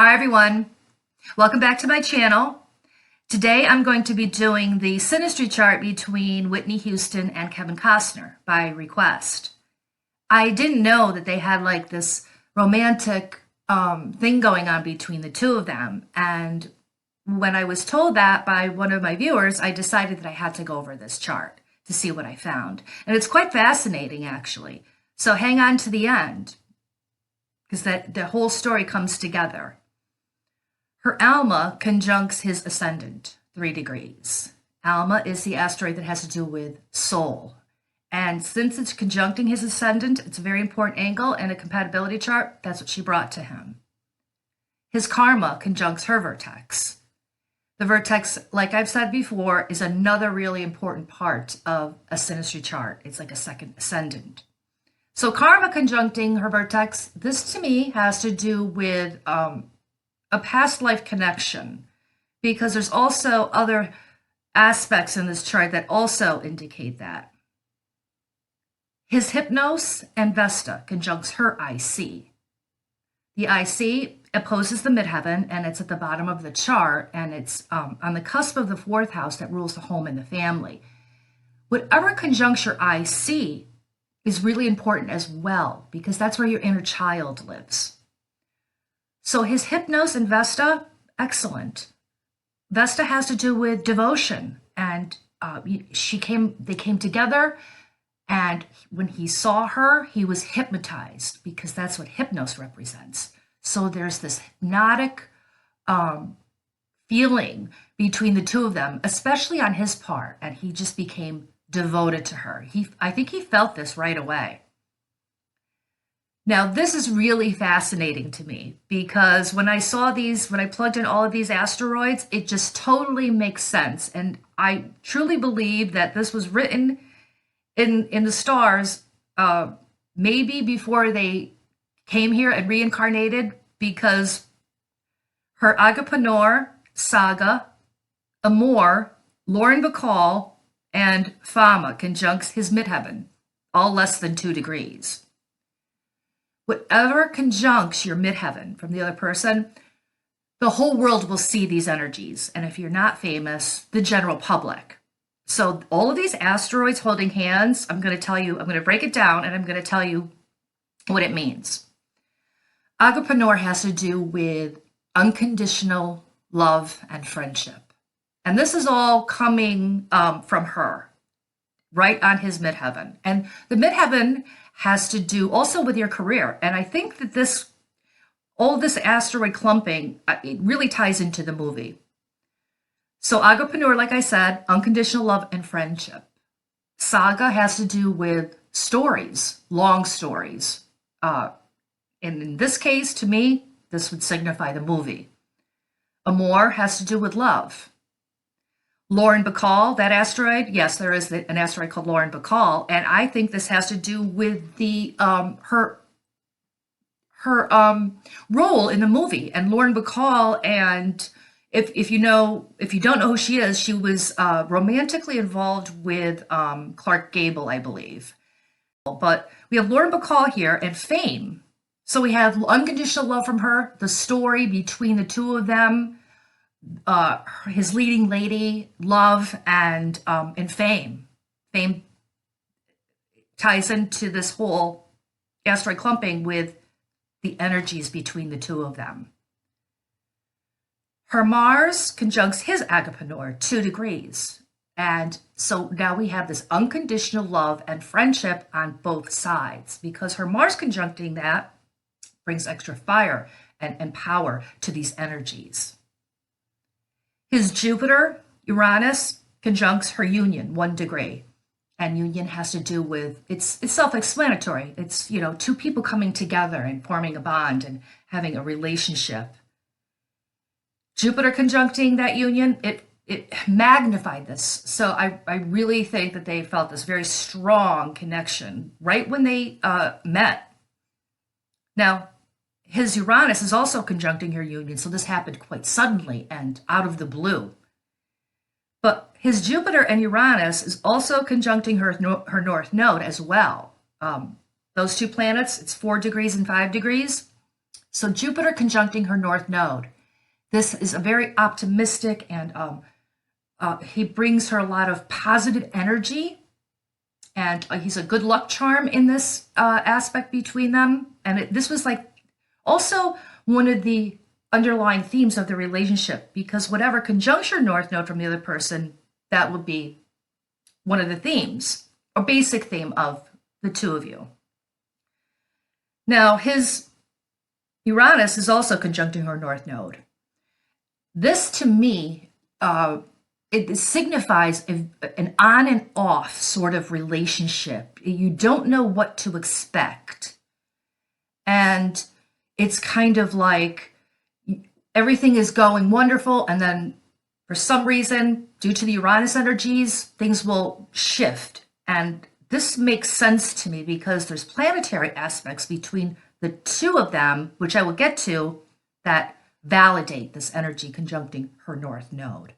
Hi everyone, welcome back to my channel. Today I'm going to be doing the Synastry chart between Whitney Houston and Kevin Costner by request. I didn't know that they had like this romantic thing going on between the two of them, and when I was told that by one of my viewers, I decided that I had to go over this chart to see what I found. And it's quite fascinating actually. So hang on to the end because the whole story comes together. Her Alma conjuncts his ascendant, 3 degrees. Alma is the asteroid that has to do with soul. And since it's conjuncting his ascendant, it's a very important angle and a compatibility chart. That's what she brought to him. His karma conjuncts her vertex. The vertex, like I've said before, is another really important part of a synastry chart. It's like a second ascendant. So karma conjuncting her vertex, this to me has to do with a past life connection, because there's also other aspects in this chart that also indicate that. His Hypnos and Vesta conjuncts her IC. The IC opposes the midheaven, and it's at the bottom of the chart, and it's on the cusp of the 4th house that rules the home and the family. Whatever conjuncts your IC is really important as well, because that's where your inner child lives. So his Hypnos and Vesta, excellent. Vesta has to do with devotion, and they came together, and when he saw her, he was hypnotized, because that's what Hypnos represents. So there's this hypnotic feeling between the two of them, especially on his part, and he just became devoted to her. I think he felt this right away. Now, this is really fascinating to me, because when I plugged in all of these asteroids, it just totally makes sense. And I truly believe that this was written in the stars maybe before they came here and reincarnated, because her Agapanor, Saga, Amor, Lauren Bacall, and Fama conjuncts his midheaven, all less than 2 degrees. Whatever conjuncts your midheaven from the other person, the whole world will see these energies. And if you're not famous, the general public. So all of these asteroids holding hands, I'm going to break it down, and I'm going to tell you what it means. Agapanor has to do with unconditional love and friendship. And this is all coming from her, right on his midheaven. And the midheaven has to do also with your career. And I think that all this asteroid clumping, it really ties into the movie. So Agapanor, like I said, unconditional love and friendship. Saga has to do with stories, long stories. And in this case, to me, this would signify the movie. Amor has to do with love. Lauren Bacall, that asteroid, yes, there is an asteroid called Lauren Bacall, and I think this has to do with the her role in the movie. And Lauren Bacall, and if you don't know who she is, she was romantically involved with Clark Gable, I believe. But we have Lauren Bacall here and fame. So we have unconditional love from her, the story between the two of them, his leading lady, love, and fame. Fame ties into this whole asteroid clumping with the energies between the two of them. Her Mars conjuncts his Agapanor, 2 degrees. And so now we have this unconditional love and friendship on both sides, because her Mars conjuncting that brings extra fire and power to these energies. His Jupiter, Uranus, conjuncts her union, 1 degree. And union has to do with, it's self-explanatory. It's, two people coming together and forming a bond and having a relationship. Jupiter conjuncting that union, it magnified this. So I really think that they felt this very strong connection right when they met. Now, his Uranus is also conjuncting her union, so this happened quite suddenly and out of the blue. But his Jupiter and Uranus is also conjuncting her North Node as well. Those two planets, it's 4 degrees and 5 degrees. So Jupiter conjuncting her north node. This is a very optimistic, and he brings her a lot of positive energy, and he's a good luck charm in this aspect between them. And this was like also one of the underlying themes of the relationship, because whatever conjuncts your north node from the other person, that would be one of the themes, or basic theme of the two of you. Now, his Uranus is also conjuncting her north node. This, to me, it signifies an on and off sort of relationship. You don't know what to expect. And it's kind of like everything is going wonderful, and then for some reason, due to the Uranus energies, things will shift. And this makes sense to me because there's planetary aspects between the two of them, which I will get to, that validate this energy conjuncting her north node.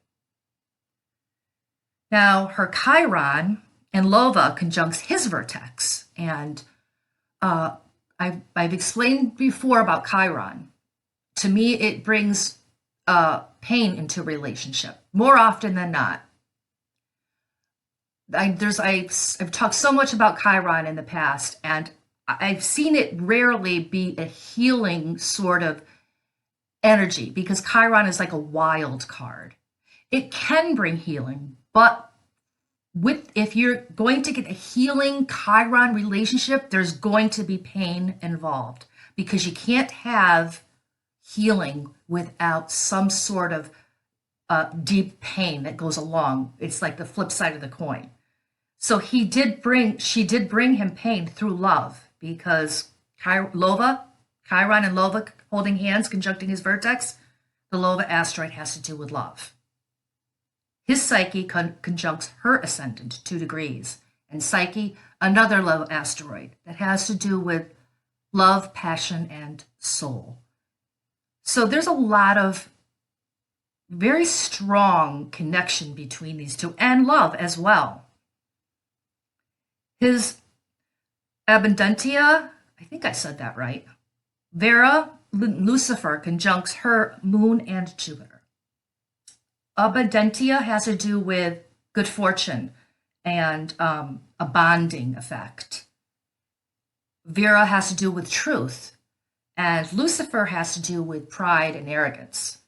Now, her Chiron and Lova conjuncts his vertex. And I've explained before about Chiron. To me, it brings pain into a relationship more often than not. I've talked so much about Chiron in the past, and I've seen it rarely be a healing sort of energy, because Chiron is like a wild card. It can bring healing, but if you're going to get a healing Chiron relationship, there's going to be pain involved, because you can't have healing without some sort of deep pain that goes along. It's like the flip side of the coin. So she did bring him pain through love, because Chiron and Lova holding hands, conjuncting his vertex, the Lova asteroid has to do with love. His Psyche conjuncts her ascendant 2 degrees, and Psyche, another Lova asteroid that has to do with love, passion, and soul. So there's a lot of very strong connection between these two, and love as well. His Abundantia, I think I said that right, Vera Lucifer conjuncts her moon and Jupiter. Abundantia has to do with good fortune and a bonding effect. Vera has to do with truth, and Lucifer has to do with pride and arrogance.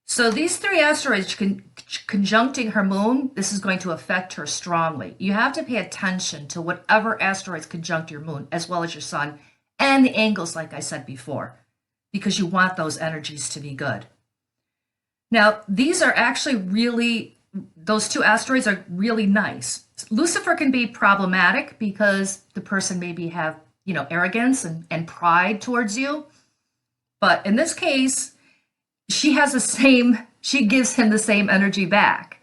So these 3 asteroids conjuncting her moon, this is going to affect her strongly. You have to pay attention to whatever asteroids conjunct your moon, as well as your sun, and the angles, like I said before, because you want those energies to be good. Now, these are actually those 2 asteroids are really nice. Lucifer can be problematic because the person maybe have, arrogance and pride towards you. But in this case, she gives him the same energy back.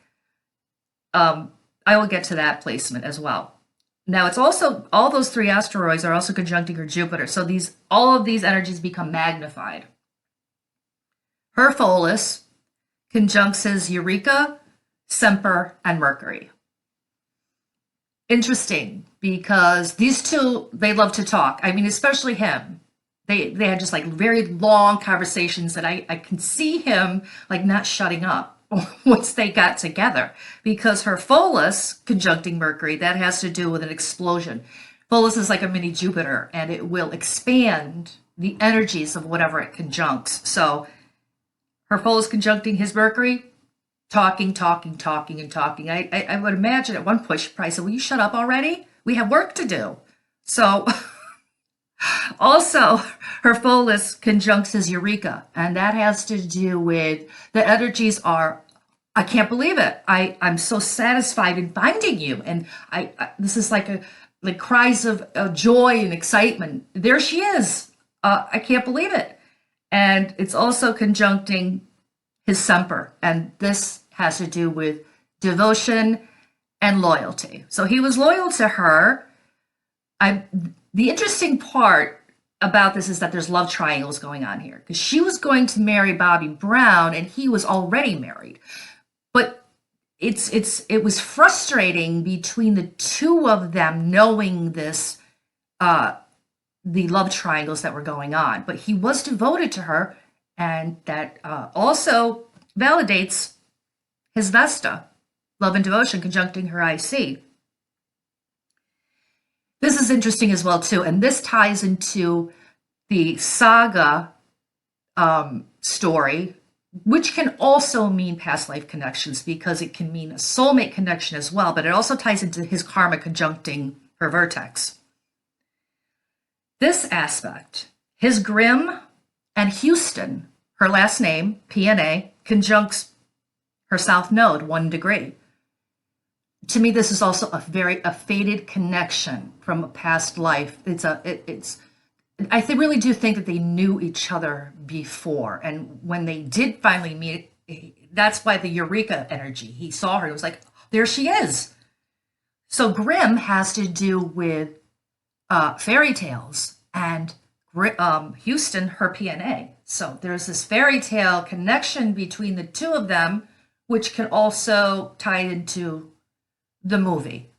I will get to that placement as well. Now, it's also, all those 3 asteroids are also conjuncting her Jupiter. So all of these energies become magnified. Her Pholus conjuncts his Eureka, Semper, and Mercury. Interesting, because these 2, they love to talk. I mean, especially him. They had just like very long conversations that I can see him like not shutting up once they got together, because her Pholus conjuncting Mercury, that has to do with an explosion. Pholus is like a mini Jupiter, and it will expand the energies of whatever it conjuncts. So her Pholus conjuncting his Mercury, talking and talking. I would imagine at one point she probably said, "Will you shut up already? We have work to do." So also, her Pholus conjuncts his Eureka, and that has to do with the energies are, I can't believe it. I'm so satisfied in finding you, and this is like cries of joy and excitement. There she is. I can't believe it. And it's also conjuncting his Semper, and this has to do with devotion and loyalty. So he was loyal to her. The interesting part about this is that there's love triangles going on here, because she was going to marry Bobby Brown and he was already married. But it was frustrating between the 2 of them knowing this the love triangles that were going on. But he was devoted to her, and that also validates his Vesta, love and devotion conjuncting her IC. This is interesting as well, too, and this ties into the saga story, which can also mean past life connections because it can mean a soulmate connection as well, but it also ties into his karma conjuncting her vertex. This aspect, his Grimm and Houston, her last name, PNA, conjuncts her south node 1 degree. To me, this is also a fated connection from a past life. I really do think that they knew each other before, and when they did finally meet, that's why the eureka energy. He saw her. It was like, there she is. So Grimm has to do with fairy tales, and Houston, her PNA. So there's this fairy tale connection between the two of them, which can also tie into the movie.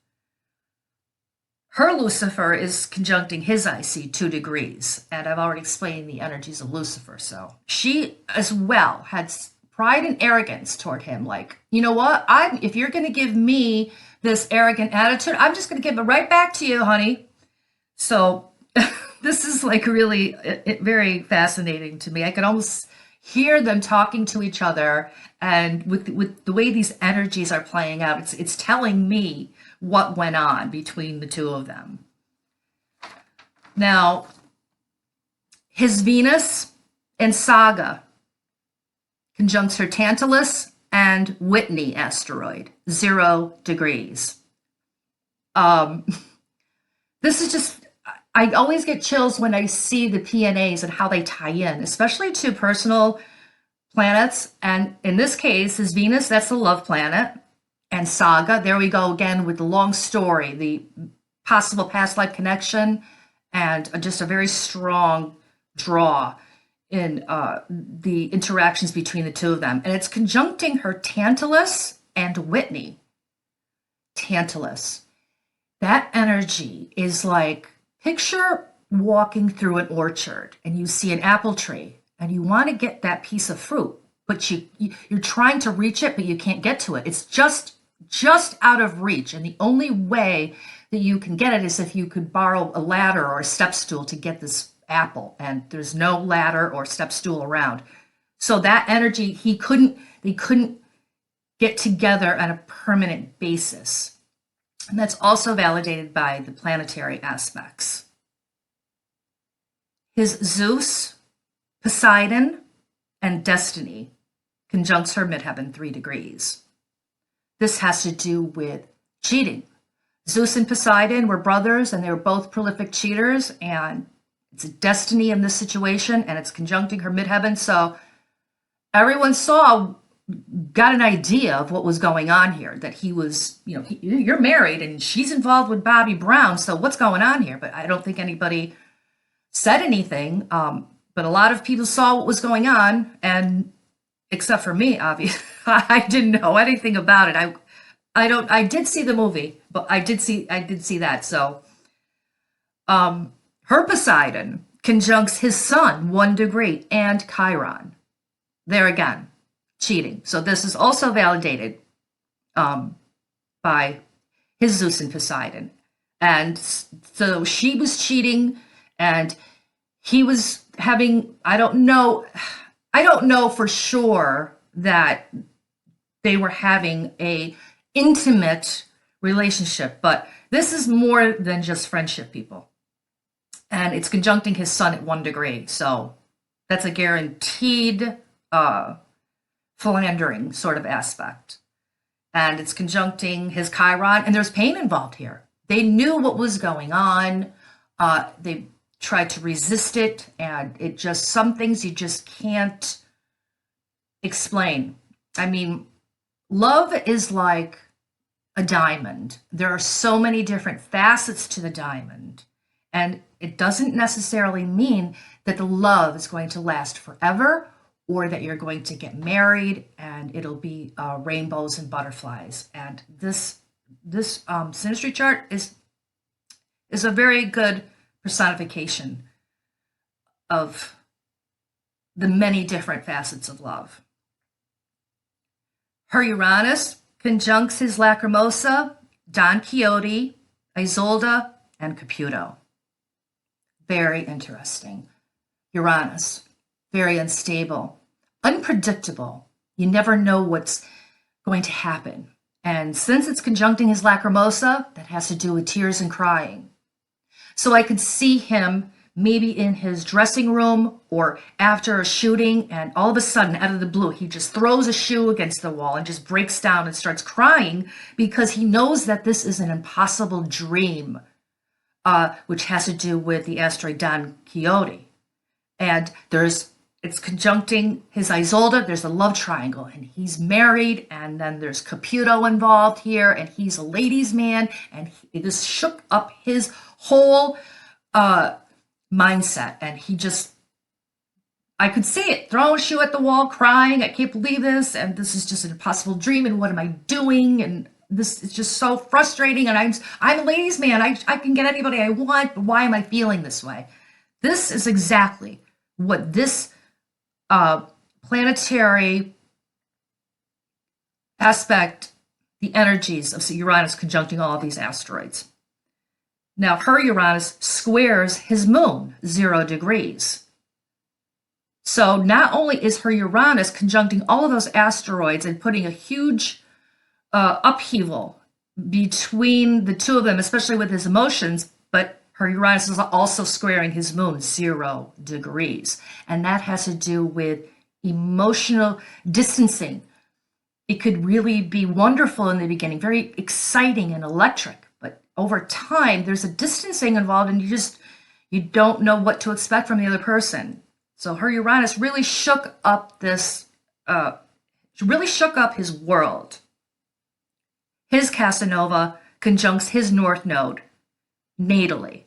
Her Lucifer is conjuncting his IC 2 degrees, and I've already explained the energies of Lucifer. So she as well had pride and arrogance toward him. Like, you know what? If you're going to give me this arrogant attitude, I'm just going to give it right back to you, honey. So this is like really very fascinating to me. I can almost hear them talking to each other, and with the way these energies are playing out, it's telling me what went on between the two of them. Now, his Venus and Saga conjuncts her Tantalus and Whitney asteroid, 0 degrees. This is just, I always get chills when I see the PNAs and how they tie in, especially to personal planets. And in this case, his Venus, that's the love planet. And Saga, there we go again with the long story, the possible past life connection, and just a very strong draw in the interactions between the two of them. And it's conjuncting her Tantalus and Whitney. Tantalus. That energy is like, picture walking through an orchard and you see an apple tree and you want to get that piece of fruit, but you're trying to reach it, but you can't get to it. It's just out of reach. And the only way that you can get it is if you could borrow a ladder or a step stool to get this apple. And there's no ladder or step stool around. So that energy, they couldn't get together on a permanent basis. And that's also validated by the planetary aspects. His Zeus, Poseidon, and Destiny conjuncts her midheaven 3 degrees. This has to do with cheating. Zeus and Poseidon were brothers, and they were both prolific cheaters, and it's a destiny in this situation, and it's conjuncting her midheaven. So everyone got an idea of what was going on here, that he was, you're married and she's involved with Bobby Brown, so what's going on here? But I don't think anybody said anything, but a lot of people saw what was going on, and except for me, obviously, I didn't know anything about it. I did see the movie, but I did see that. So her Poseidon conjuncts his sun 1 degree and Chiron. There again, cheating. So this is also validated by his Zeus and Poseidon. And so she was cheating and he was having, I don't know for sure that they were having a intimate relationship, but this is more than just friendship, people. And it's conjuncting his sun at 1 degree. So that's a guaranteed philandering sort of aspect. And it's conjuncting his Chiron, and there's pain involved here. They knew what was going on. They tried to resist it, and it just, some things you just can't explain. I mean, love is like a diamond. There are so many different facets to the diamond, and it doesn't necessarily mean that the love is going to last forever or that you're going to get married and it'll be rainbows and butterflies. And this Synastry chart is a very good personification of the many different facets of love. Her Uranus conjuncts his Lacrimosa, Don Quixote, Isolde, and Caputo. Very interesting. Uranus, very unstable, unpredictable. You never know what's going to happen. And since it's conjuncting his Lacrimosa, that has to do with tears and crying. So I could see him maybe in his dressing room or after a shooting, and all of a sudden, out of the blue, he just throws a shoe against the wall and just breaks down and starts crying because he knows that this is an impossible dream, which has to do with the asteroid Don Quixote. And it's conjuncting his Isolde. There's a love triangle, and he's married, and then there's Caputo involved here, and he's a ladies' man, and this shook up his whole mindset. And I could see it, throwing a shoe at the wall, crying, I can't believe this, and this is just an impossible dream, and what am I doing? And this is just so frustrating, and I'm a ladies' man. I can get anybody I want, but why am I feeling this way? This is exactly what this planetary aspect, the energies of Uranus conjuncting all of these asteroids. Now, her Uranus squares his moon, 0 degrees. So not only is her Uranus conjuncting all of those asteroids and putting a huge upheaval between the two of them, especially with his emotions, but her Uranus is also squaring his moon, 0 degrees. And that has to do with emotional distancing. It could really be wonderful in the beginning, very exciting and electric. But over time, there's a distancing involved, and you don't know what to expect from the other person. So her Uranus really shook up his world. His Casanova conjuncts his North Node natally.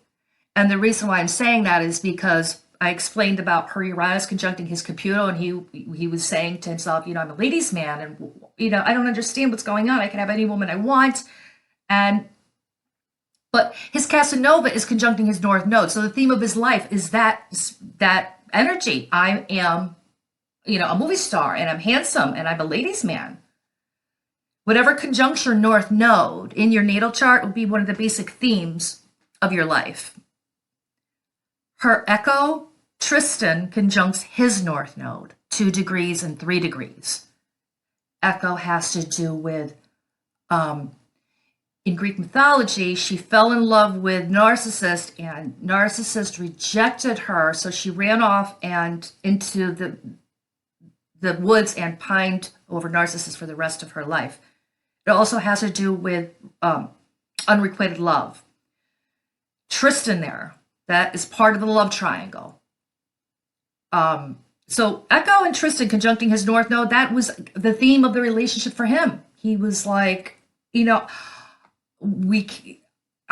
And the reason why I'm saying that is because I explained about her Uranus conjuncting his Caputo, and he was saying to himself, I'm a ladies' man, and I don't understand what's going on. I can have any woman I want, but his Casanova is conjuncting his North Node. So the theme of his life is that energy. I am, a movie star, and I'm handsome, and I'm a ladies' man. Whatever conjuncts your North Node in your natal chart will be one of the basic themes of your life. Her Echo, Tristan, conjuncts his North Node, 2 degrees and 3 degrees. Echo has to do with, in Greek mythology, she fell in love with Narcissus, and Narcissus rejected her, so she ran off and into the woods and pined over Narcissus for the rest of her life. It also has to do with unrequited love. Tristan there, that is part of the love triangle. So Echo and Tristan conjuncting his North Node, that was the theme of the relationship for him. He was like, I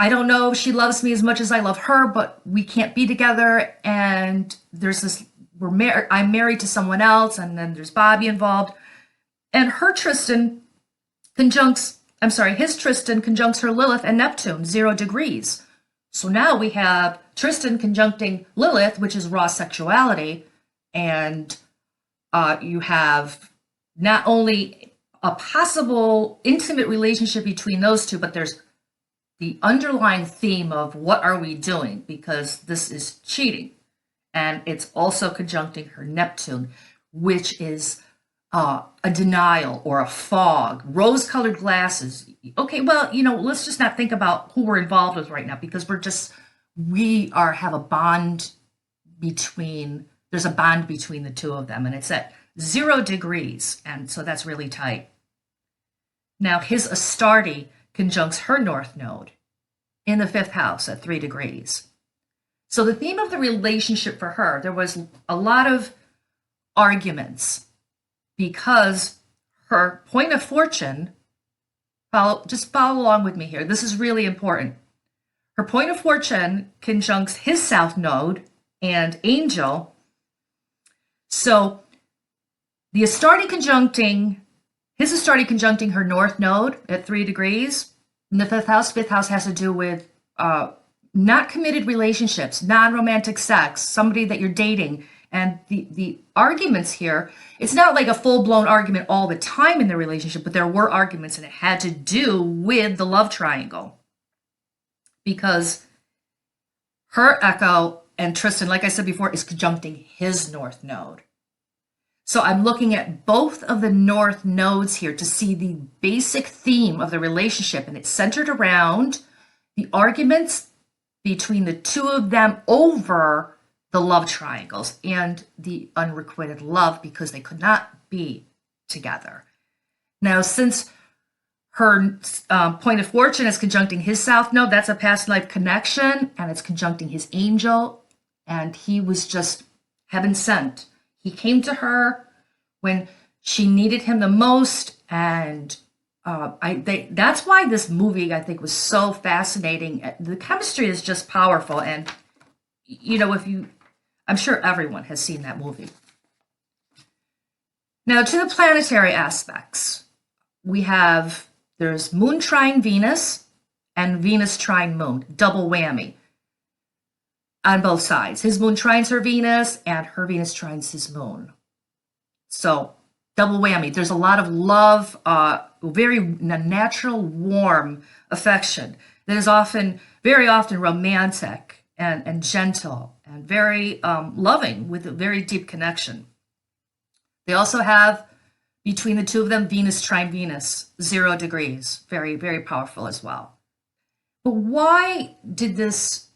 don't know if she loves me as much as I love her, but we can't be together. And there's this, I'm married to someone else, and then there's Bobby involved. And his Tristan conjuncts her Lilith and Neptune, 0 degrees. So now we have Tristan conjuncting Lilith, which is raw sexuality, and you have not only a possible intimate relationship between those two, but there's the underlying theme of what are we doing, because this is cheating. And it's also conjuncting her Neptune, which is a denial or a fog, rose-colored glasses. Okay, well, let's just not think about who we're involved with right now, because have a bond there's a bond between the two of them, and it's at 0 degrees, and so that's really tight. Now, his Astarte conjuncts her North Node in the 5th house at 3 degrees. So the theme of the relationship for her, there was a lot of arguments, because her point of fortune, just follow along with me here. This is really important. Her point of fortune conjuncts his South Node and Angel. So his Astarte conjuncting her North Node at 3 degrees in the 5th house. 5th house has to do with not committed relationships, non-romantic sex, somebody that you're dating. And the arguments here, it's not like a full-blown argument all the time in the relationship, but there were arguments, and it had to do with the love triangle. Because her echo and Tristan, like I said before, is conjuncting his north node. So I'm looking at both of the north nodes here to see the basic theme of the relationship, and it's centered around the arguments between the two of them over the love triangles and the unrequited love, because they could not be together. Now, since her point of fortune is conjuncting his south node, that's a past life connection, and it's conjuncting his angel, and he was just heaven sent. He came to her when she needed him the most, and that's why this movie, I think, was so fascinating. The chemistry is just powerful, and I'm sure everyone has seen that movie. Now, to the planetary aspects, there's Moon trine Venus and Venus trine Moon, double whammy on both sides. His Moon trines her Venus, and her Venus trines his Moon. So, double whammy. There's a lot of love, very natural, warm affection that is very often romantic and gentle and very loving, with a very deep connection. They also have, between the two of them, Venus trine Venus, 0 degrees. Very, very powerful as well. But why did this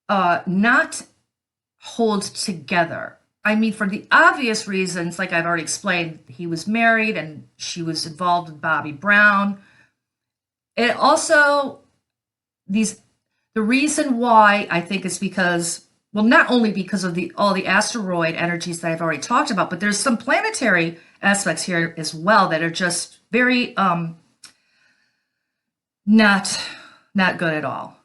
not hold together? I mean, for the obvious reasons, like I've already explained, he was married and she was involved with Bobby Brown. It also, the reason why I think is because, well, not only because of all the asteroid energies that I've already talked about, but there's some planetary aspects here as well that are just very not good at all.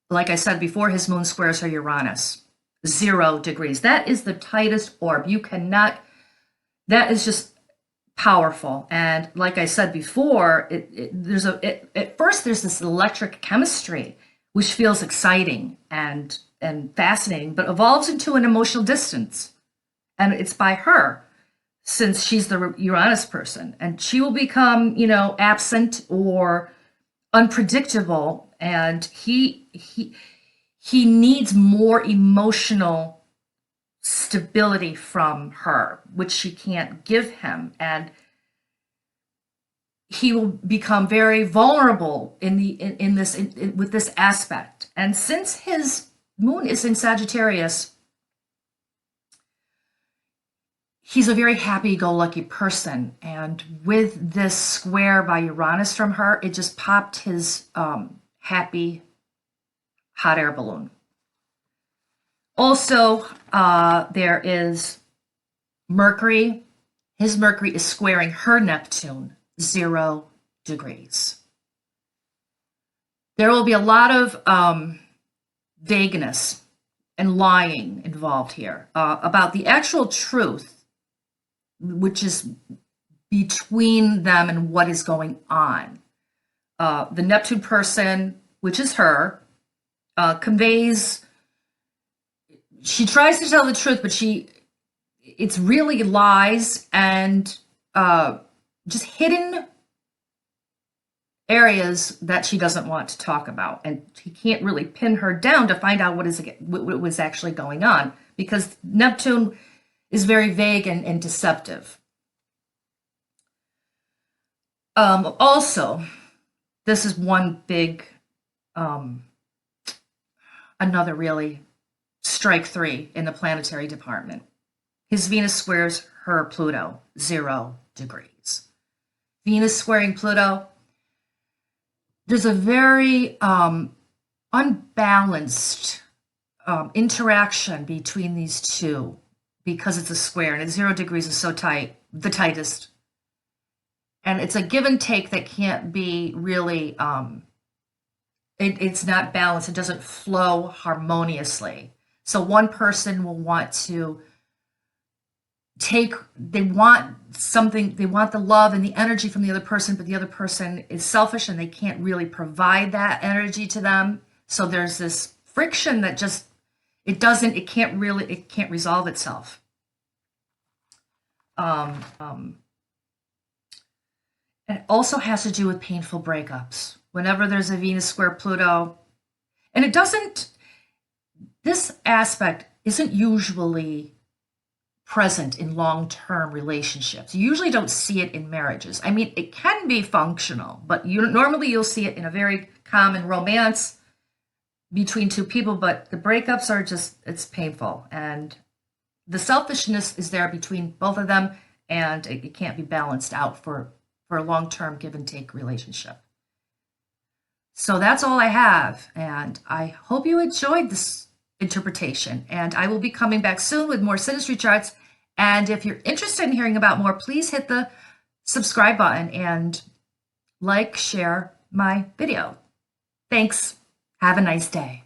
Like I said before, his moon squares her Uranus, 0 degrees. That is the tightest orb. That is just powerful. And like I said before, at first there's this electric chemistry, which feels exciting and fascinating, but evolves into an emotional distance. And it's by her, since she's the Uranus person. And she will become, absent or unpredictable, and he needs more emotional stability from her, which she can't give him, and he will become very vulnerable with this aspect. And since his moon is in Sagittarius, he's a very happy-go-lucky person, and with this square by Uranus from her, it just popped his happy hot air balloon. Also, there is Mercury. His Mercury is squaring her Neptune, 0 degrees. There will be a lot of vagueness and lying involved here about the actual truth, which is between them and what is going on. The Neptune person, which is her, conveys, she tries to tell the truth, but it's really lies and just hidden areas that she doesn't want to talk about. And he can't really pin her down to find out what was actually going on, because Neptune is very vague and deceptive. Also, this is one big, another really strike 3 in the planetary department. His Venus squares her Pluto, 0 degrees. Venus squaring Pluto, there's a very unbalanced interaction between these two, because it's a square, and at 0 degrees is so tight, the tightest. And it's a give and take that can't be really, it's not balanced. It doesn't flow harmoniously. So one person will want to they want something, they want the love and the energy from the other person, but the other person is selfish and they can't really provide that energy to them. So there's this friction that just, it can't resolve itself. It also has to do with painful breakups. Whenever there's a Venus square Pluto, and this aspect isn't usually present in long-term relationships. You usually don't see it in marriages. I mean, it can be functional, but normally you'll see it in a very common romance between two people, but the breakups are just, it's painful. And the selfishness is there between both of them, and it can't be balanced out for a long-term give and take relationship. So that's all I have, and I hope you enjoyed this interpretation, and I will be coming back soon with more Synastry charts. And if you're interested in hearing about more, please hit the subscribe button and share my video. Thanks. Have a nice day.